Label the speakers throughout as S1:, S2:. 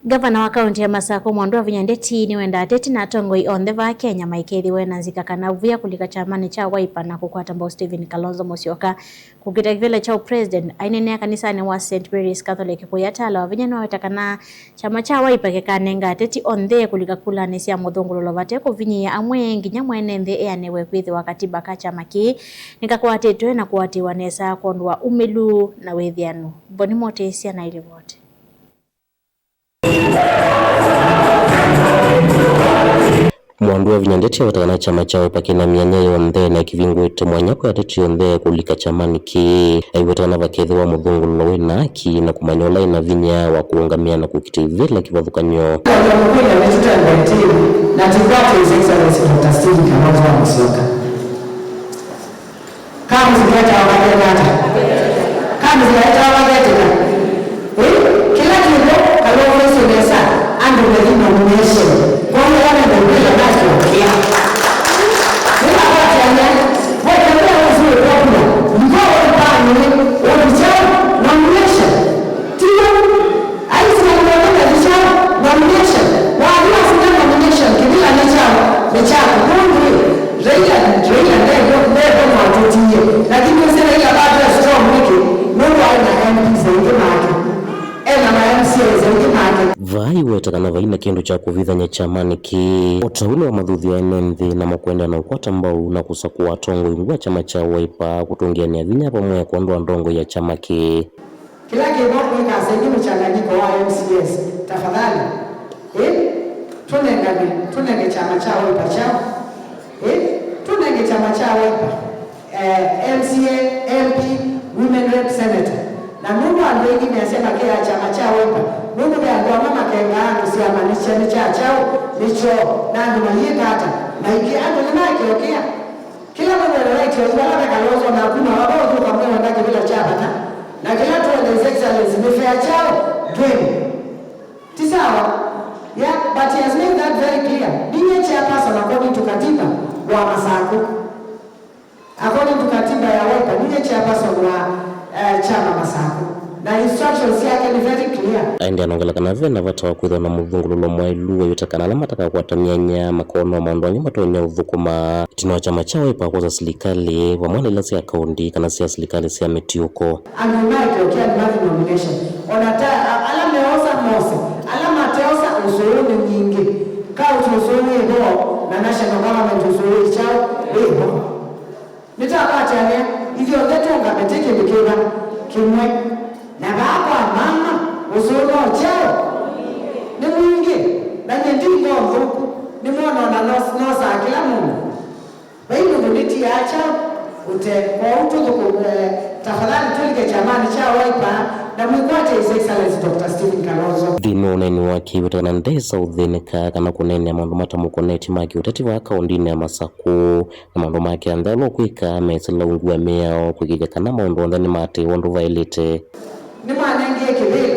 S1: Gavana wa kaunti ya Masako Mwandu Avinyandeti ni wenda ateti na tongoi on the va Kenya maikethi wena nzika kana vya kulika chamani cha Wiper na kukwata mbao Stephen Kalonzo Musyoka kukita kivile cha president ainene kanisani wa St. Mary's Catholic kuyatala wavinyana watakana chama cha Wiper kekanenga ateti on the kulika kula nesi ya mudhungu lolovate kuvinyi ya amwengi nyamwene ndhe eanewe kwithi wakatiba ka chama ki nikakuatetwe na kuatiwa nesa kondwa umelu na wethianu boni mote isia na ili vote.
S2: Mwandu Avinyandeti watakana chama cha Wiper kina mianya yonthe na kivingwete mwanyako ateti yonthe kulika chamani ki aiwetakana vakethi wa mudhungu lowina ki na kumanyola ina vinya wa kuungamia na kukitivila kivathukanyo
S3: na tikwate His Excellency Dr. Stephen Kalonzo Musyoka kama zileta wakati kama zileta wakati kila kitu Kalonzo Musyoka and the nomination kwa hiyo wana ndio nacho kia bila kuachana wote wao wazuri kwa mkao mpani walichao nomination tio aisi na nomination nomination wao sina nomination kila ni chao kumbe Raila ndio matutie lakini sasa ile bado strong wiki Mungu ana MP zaidi maki na MCA zaidi maki
S2: vai wetakana vaina kendo cha kuvithanya chamani ki otaule wa madhuthi ya nenthi na makwenda na ukwata mbao na kusakuwa tongo ingua chama cha Wiper kutungia ni vinya pamoja kuondoa ndongo ya chama ki
S3: kila kibofu ika sehemu mchanganyiko wa MCS tafadhali tunenge chama cha Wiper chao tunenge chama cha Wiper MCA MP women rep senator na Mungu andwegi anasema kila chama cha Wiper Mungu ndiye mama kenga usiamanisha ni cha chao nicho na ndio yeye na ikianza nake okay kila mmoja ana right ya wala Kalonzo na kuna wao tu kama wanataka bila chama na kila tu His Excellency ni fair chao twende tisawa yeah but he has made that very clear ninyi chairperson according to katiba wa Masako according to katiba ya Wiper ninyi chairperson wa chama Masako na instructions yake ni very clear
S2: aende anongela kana vena vata wakwitha na mudhungululo mwailuwe yutakana alama taka kuatamianya makono maondwanyi matonya uthukuma tino wa chama cha Wiper kwa serikali wa mwana ilasi ya kaundi kana siya serikali siya metiuko
S3: anumai kwa ni nomination onata alama yosa mose alama teosa usuru nyingi ka usuru ebo na national government usuru chao ebo nitapata ne hivyo ndetonga meteke bikeba kimwe na baba mama usuru chao ni mwingi na nyendingo mvuku ni mwana na nosa kila mungu baino nditi acha ute kwa utu tafadhali tulike chamani cha Wiper na mwikwate His Excellency Dr. Stephen Kalonzo
S2: dino neni waki wetana ndesa udheneka kana kunene amandu matamuko neti maki utati wa kaundini ya Masako na mandu maki andalo kwika mesela ungua mea kwikija kana maundu ondani mate wandu vailete
S3: ni manenge kibila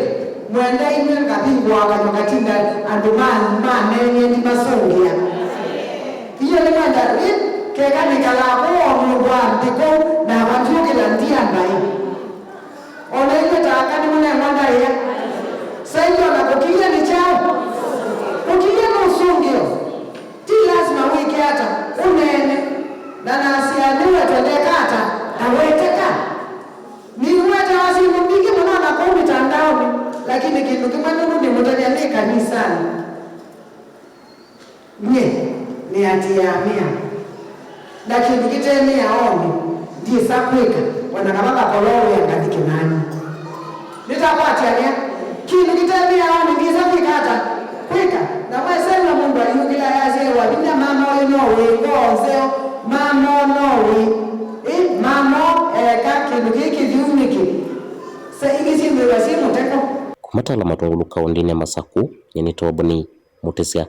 S3: mwende ime ngabingu wakatokatinda andumanenye ni masongia hiyo ni mwenda kekani kalako omulwa ndiko na watuke la ndia mbai ona ile takani mwana mwanda ya sasa na kukia ni chao kukia na usungio ti lazima wiki hata unene na nasianiwe tendeka hata na weteka ni weta wasimbiki mwana na kwa mitandaoni lakini kitu kimanu ni mutania ni kanisani ni atiamia lakini kitemea ombi ndiye sakweka wanakamaka kololo ya ngatike nani nitakwatiania kintu kitemea ombi ndiye sakweka hata kweka na mwesema mungu ayukila yazewa binda mama oinowe ngozeo mama onowe mama kakintu kiki viuniki sa igisi mwewasi muteko
S2: kumatala matungulu kaundini ya Masako yenitoa boni mutesia